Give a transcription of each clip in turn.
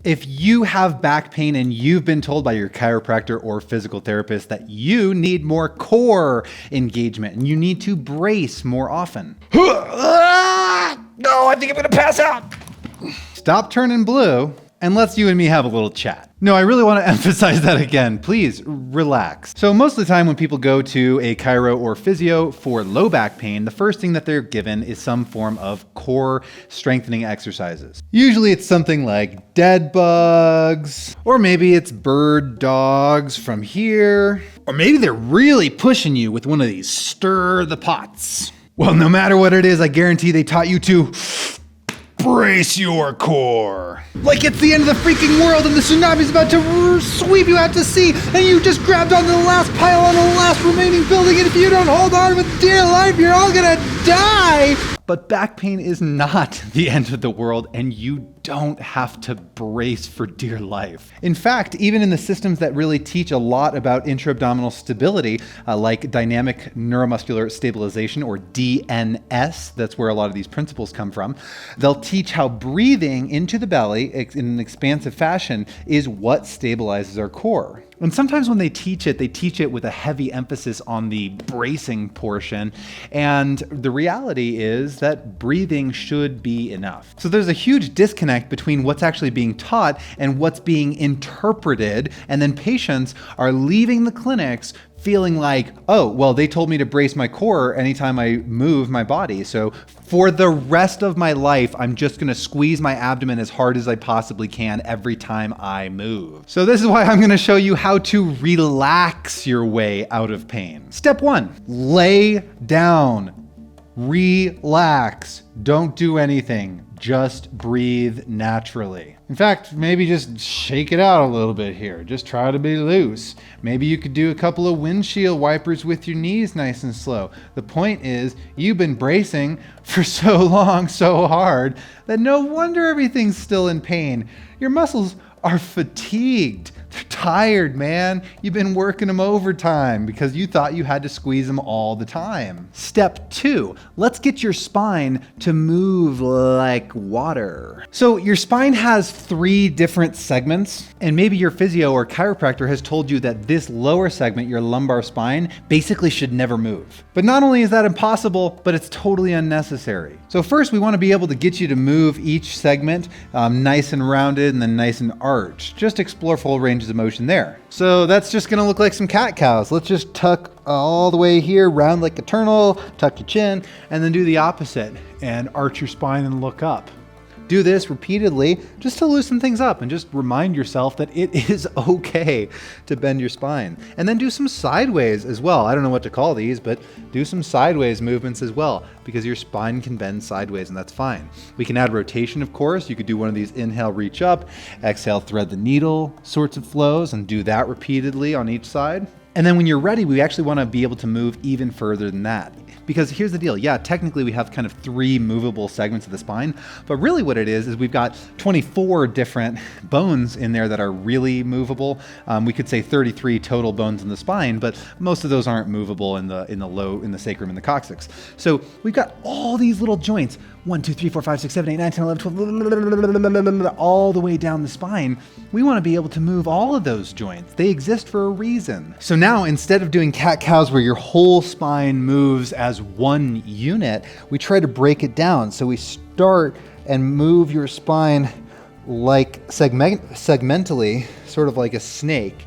If you have back pain and you've been told by your chiropractor or physical therapist that you need more core engagement and you need to brace more often. No, I think I'm gonna pass out. Stop turning blue and let's you and me have a little chat. No, I really want to emphasize that again. Please relax. So most of the time when people go to a chiro or physio for low back pain, the first thing that they're given is some form of core strengthening exercises. Usually it's something like dead bugs, or maybe it's bird dogs from here, or maybe they're really pushing you with one of these stir the pots. Well, no matter what it is, I guarantee they taught you to brace your core. Like it's the end of the freaking world and the tsunami's about to sweep you out to sea and you just grabbed onto the last pile on the last remaining building, and if you don't hold on with dear life, you're all gonna die. But back pain is not the end of the world, and you don't have to brace for dear life. In fact, even in the systems that really teach a lot about intra-abdominal stability, like dynamic neuromuscular stabilization, or DNS, that's where a lot of these principles come from, they'll teach how breathing into the belly in an expansive fashion is what stabilizes our core. And sometimes when they teach it with a heavy emphasis on the bracing portion. And the reality is that breathing should be enough. So there's a huge disconnect between what's actually being taught and what's being interpreted. And then patients are leaving the clinics feeling like, oh, well, they told me to brace my core anytime I move my body. So for the rest of my life, I'm just gonna squeeze my abdomen as hard as I possibly can every time I move. So this is why I'm gonna show you how to relax your way out of pain. Step 1, lay down. Relax. Don't do anything. Just breathe naturally. In fact, maybe just shake it out a little bit here. Just try to be loose. Maybe you could do a couple of windshield wipers with your knees nice and slow. The point is, you've been bracing for so long, so hard, that no wonder everything's still in pain. Your muscles are fatigued. They're tired, man. You've been working them overtime because you thought you had to squeeze them all the time. Step 2, let's get your spine to move like water. So your spine has 3 different segments, and maybe your physio or chiropractor has told you that this lower segment, your lumbar spine, basically should never move. But not only is that impossible, but it's totally unnecessary. So first, we want to be able to get you to move each segment nice and rounded and then nice and arched. Just explore full ranges of motion there. So that's just gonna look like some cat-cows. Let's just tuck all the way here, round like a turtle, tuck your chin, and then do the opposite and arch your spine and look up. Do this repeatedly just to loosen things up and just remind yourself that it is okay to bend your spine. And then do some sideways as well. I don't know what to call these, but do some sideways movements as well, because your spine can bend sideways and that's fine. We can add rotation, of course. You could do one of these inhale, reach up, exhale, thread the needle sorts of flows, and do that repeatedly on each side. And then when you're ready, we actually want to be able to move even further than that. Because here's the deal. Yeah, technically we have kind of 3 movable segments of the spine, but really what it is we've got 24 different bones in there that are really movable. We could say 33 total bones in the spine, but most of those aren't movable in the sacrum and the coccyx. So we've got all these little joints, 1, 2, 3, 4, 5, 6, 7, 8, 9, 10, 11, 12, all the way down the spine. We want to be able to move all of those joints. They exist for a reason. So now, instead of doing cat-cows where your whole spine moves as one unit, we try to break it down. So we start and move your spine like segmentally, sort of like a snake,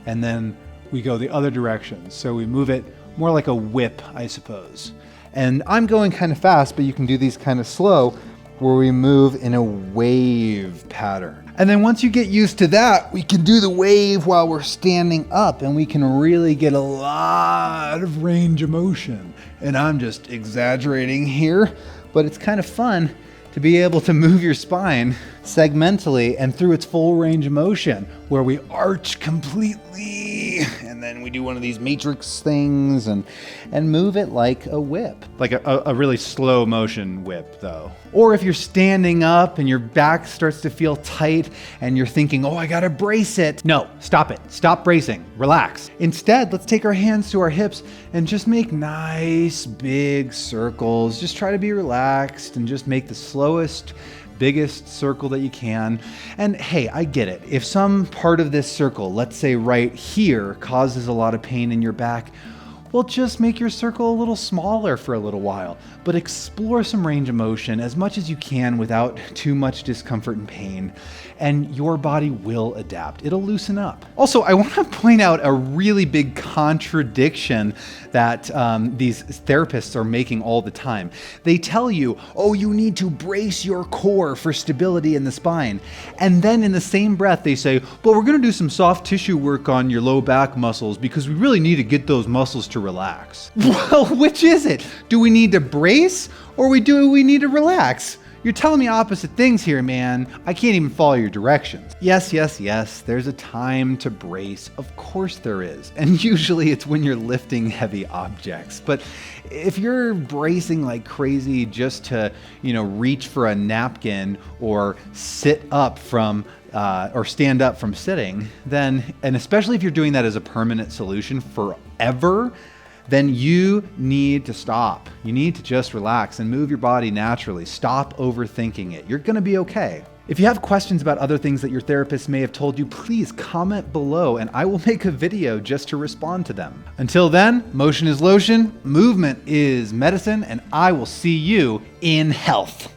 and then we go the other direction. So we move it more like a whip, I suppose. And I'm going kind of fast, but you can do these kind of slow, where we move in a wave pattern. And then once you get used to that, we can do the wave while we're standing up, and we can really get a lot of range of motion. And I'm just exaggerating here, but it's kind of fun to be able to move your spine segmentally and through its full range of motion, where we arch completely, and then we do one of these matrix things and move it like a whip. Like a really slow motion whip, though. Or if you're standing up and your back starts to feel tight and you're thinking, oh, I gotta brace it. No, stop it. Stop bracing. Relax. Instead, let's take our hands to our hips and just make nice big circles. Just try to be relaxed and just make the slowest biggest circle that you can. And hey, I get it. If some part of this circle, let's say right here, causes a lot of pain in your back, well, just make your circle a little smaller for a little while, but explore some range of motion as much as you can without too much discomfort and pain, and your body will adapt. It'll loosen up. Also, I want to point out a really big contradiction that these therapists are making all the time. They tell you, oh, you need to brace your core for stability in the spine. And then in the same breath, they say, well, we're going to do some soft tissue work on your low back muscles because we really need to get those muscles to relax. Well, which is it? Do we need to brace or do we need to relax? You're telling me opposite things here, man. I can't even follow your directions. Yes, there's a time to brace. Of course there is. And usually it's when you're lifting heavy objects. But if you're bracing like crazy just to, reach for a napkin or sit up from or stand up from sitting, then, and especially if you're doing that as a permanent solution forever, then you need to stop. You need to just relax and move your body naturally. Stop overthinking it. You're gonna be okay. If you have questions about other things that your therapist may have told you, please comment below and I will make a video just to respond to them. Until then, motion is lotion, movement is medicine, and I will see you in health.